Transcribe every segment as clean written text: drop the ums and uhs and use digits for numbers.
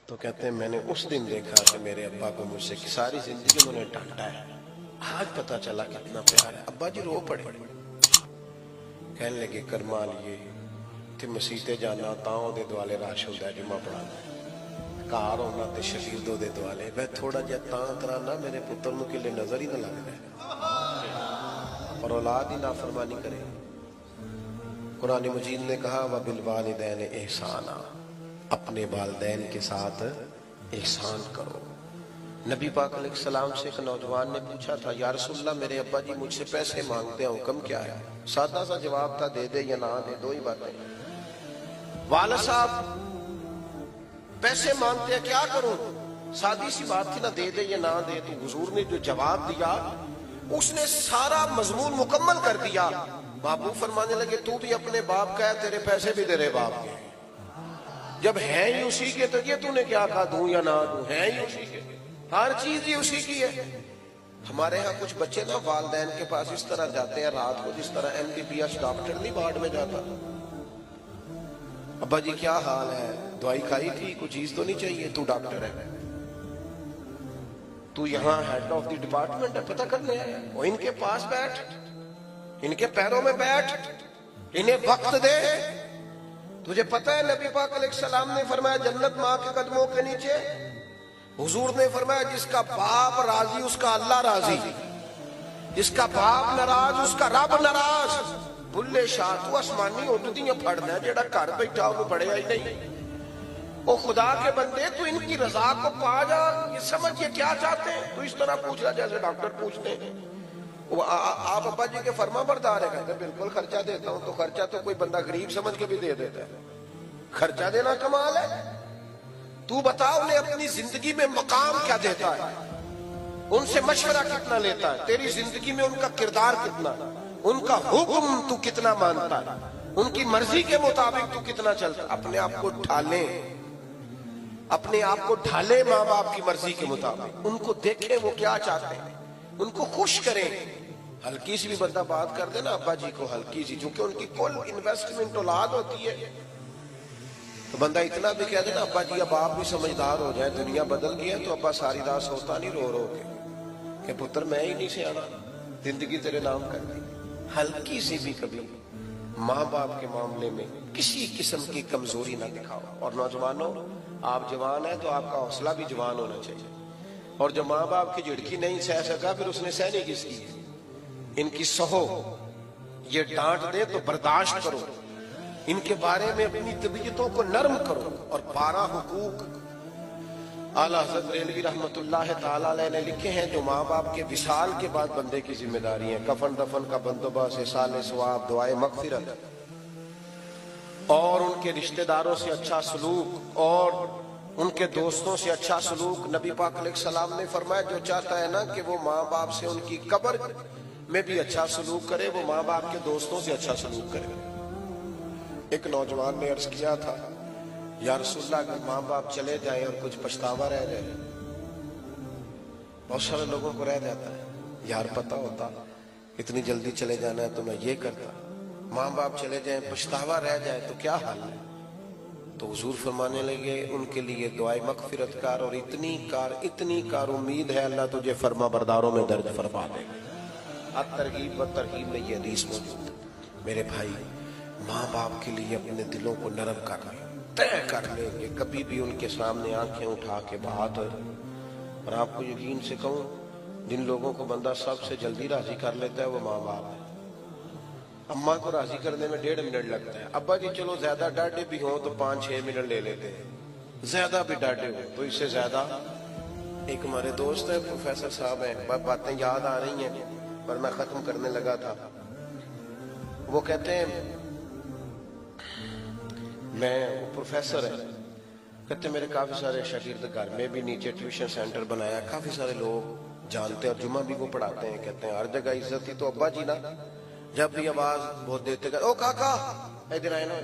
تو کہتے ہیں میں نے اس دن دیکھا کہ میرے ابا کو مجھ سے ساری زندگی انہوں نے ڈانٹا ہے، آج پتا چلا کتنا پیار ہے۔ ابا جی رو پڑے، کہنے لگے کرما لیے تے مسیتے جانا تاؤں دے دوالے راش ہوتا ہے جمعہ پڑھانا، کار ہونا تے شفیر دو دے دوالے، میں تھوڑا جا تاں ترانا میرے پتر نو کلے نظر ہی نہ لگ رہا اور اولاد ہی نافرمانی کرے۔ قرآن مجید نے کہا وَبِالْوَالِدَيْنِ احسانا، اپنے والدین کے ساتھ احسان کرو۔ نبی پاک علیہ السلام سے ایک نوجوان نے پوچھا تھا یا رسول اللہ میرے ابا جی مجھ سے پیسے مانگتے ہیں، حکم کیا ہے؟ سادہ سا جواب تھا، دے دے یا نہ دے، دو ہی باتیں۔ والد صاحب پیسے مانگتے ہیں کیا کروں؟ سادی سی بات تھی، نہ دے دے یا نہ دے۔ تو حضور نے جو جواب دیا اس نے سارا مضمون مکمل کر دیا۔ بابو فرمانے لگے تو بھی اپنے باپ کا ہے، تیرے پیسے بھی تیرے باپ کے، جب ہیں ہی اسی کے تو یہ تو نے کیا کہا دوں یا نہ دوں، ہیں ہی اسی کے، ہر چیز ہی اسی کی ہے۔ ہمارے ہاں کچھ بچے نا والدین کے پاس اس طرح جاتے ہیں رات کو جس طرح MBBS ڈاکٹر نہیں وارڈ میں جاتا، ابا جی کیا حال ہے، دوائی کھائی تھی، کوئی چیز تو نہیں چاہیے، تو ڈاکٹر ہے، تو یہاں ہیڈ آف دی ڈپارٹمنٹ ہے، پتہ کرنے ہے، وہ ان کے پاس بیٹھ، ان کے پیروں میں بیٹھ، انہیں وقت دے۔ تجھے پتہ ہے نبی پاک علیہ السلام نے فرمایا جنت ماں کے قدموں کے نیچے، حضور نے فرمایا جس کا باپ راضی اس کا اللہ راضی، جس کا باپ ناراض اس کا رب ناراض۔ بلے شاہ تو آسمانی اٹھدیاں پھڑنا ہے جیڑا گھر بیٹھا انہوں پڑھیا ہی نہیں۔ او خدا کے بندے تو ان کی رضا کو پا جا، یہ سمجھ یہ کیا چاہتے ہیں، تو اس طرح پوچھ رہا جیسے ڈاکٹر پوچھتے ہیں آپ ابا جی کے فرما بردار ہے، کہتے ہیں بالکل خرچہ دیتا ہوں۔ تو خرچہ تو کوئی بندہ غریب سمجھ کے بھی دے دیتا ہے، خرچہ دینا کمال ہے۔ تو بتا انہیں اپنی زندگی میں مقام کیا دیتا ہے، ان سے مشورہ کتنا لیتا ہے، تیری زندگی میں ان کا کردار کتنا، ان کا حکم تو کتنا مانتا ہے، ان کی مرضی کے مطابق تو کتنا چلتا ہے۔ اپنے آپ کو ڈھالیں، اپنے آپ کو ڈھالیں ماں باپ کی مرضی کے مطابق، ان کو دیکھیں وہ کیا چاہتے ہیں، ان کو خوش کریں۔ ہلکی سی بھی بندہ بات کر دے نا ابا جی کو، ہلکی سی، چونکہ ان کی کل انویسٹمنٹ اولاد ہوتی ہے، تو بندہ اتنا بھی کہہ دے نا ابا جی اب آپ بھی سمجھدار ہو جائیں، دنیا بدل گئی ہے، تو ابا ساری رات سوتا نہیں رو رو کے کہ پتر میں ہی نہیں سیانا، زندگی تیرے نام کر دی۔ ہلکی سی بھی کبھی ماں باپ کے معاملے میں کسی قسم کی کمزوری نہ دکھاؤ۔ اور نوجوانوں آپ جوان ہیں تو آپ کا حوصلہ بھی جوان ہونا چاہیے، اور جو ماں باپ کی جھڑکی نہیں سہ سکا پھر اس نے سہنی کس کی، ان کی سہو، یہ ڈانٹ دے تو برداشت کرو، ان کے بارے میں اپنی طبیعتوں کو نرم کرو۔ اور 12 حقوق اعلیٰ حضرت بریلوی رحمت اللہ تعالی علیہ نے لکھے ہیں جو ماں باپ کے وصال کے بعد بندے کی ذمہ داری ہیں: کفن دفن کا بندوبست، ایصال ثواب، دعائے مغفرت، اور ان کے رشتہ داروں سے اچھا سلوک، اور ان کے دوستوں سے اچھا سلوک۔ نبی پاک علیہ السلام نے فرمایا جو چاہتا ہے نا کہ وہ ماں باپ سے ان کی قبر میں بھی اچھا سلوک کرے، وہ ماں باپ کے دوستوں سے اچھا سلوک کرے۔ ایک نوجوان نے عرض کیا تھا یا رسول اللہ اگر ماں باپ چلے جائیں اور کچھ پچھتاوا رہ جائے، بہت سارے لوگوں کو رہ جاتا ہے یار پتہ ہوتا اتنی جلدی چلے جانا ہے تو میں یہ کرتا، ماں باپ چلے جائیں پچھتاوا رہ جائے تو کیا حال ہے؟ تو حضور فرمانے لگے ان کے لیے دعائے مغفرت کار، اور اتنی کار امید ہے اللہ تجھے فرما برداروں میں درج فرما دے گا۔ ترغیب و ترغیب میں یہ حدیث موجود ہے۔ میرے بھائی ماں باپ کے لیے اپنے دلوں کو نرم کر لیں، طے کر لیں کہ کبھی بھی ان کے سامنے آنکھیں اٹھا کے بات۔ اور آپ کو یقین سے کہوں جن لوگوں کو بندہ سب سے جلدی راضی کر لیتا ہے وہ ماں باپ ہے۔ اماں کو راضی کرنے میں 1.5 منٹ لگتا ہے، ابا جی چلو زیادہ ڈاڈے بھی ہوں تو 5-6 منٹ لے لیتے ہیں، زیادہ بھی ڈاڈے ہوں تو اس سے زیادہ۔ ایک ہمارے دوست ہیں پروفیسر صاحب ہیں، باتیں یاد آ رہی ہیں پر میں ختم کرنے لگا تھا۔ وہ کہتے ہیں میں پروفیسر ہے، کہتے میرے کافی سارے شاگرد گھر میں بھی نیچے ٹیوشن سینٹر بنایا، کافی سارے لوگ جانتے ہیں اور جمعہ بھی وہ پڑھاتے ہیں، کہتے ہیں ہر جگہ عزت تھی تو ابا جی نا جب بھی آواز بہت دیتے گئے او کاکا ادھر آئے نا،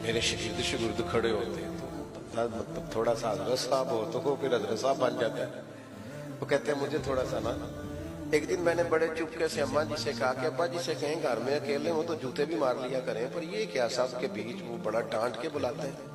میرے شاگرد کھڑے ہوتے ہیں تو مطلب تھوڑا سا حضرت صاحب ہو تو وہ پھر حضرت صاحب بن جاتا ہے۔ وہ کہتے ہیں مجھے تھوڑا سا نا، ایک دن میں نے بڑے چپکے سے اماں جی سے کہا کہ ابا جی سے کہیں گھر میں اکیلے ہوں تو جوتے بھی مار لیا کریں، پر یہ کیا سب کے بیچ وہ بڑا ڈانٹ کے بلاتے ہیں۔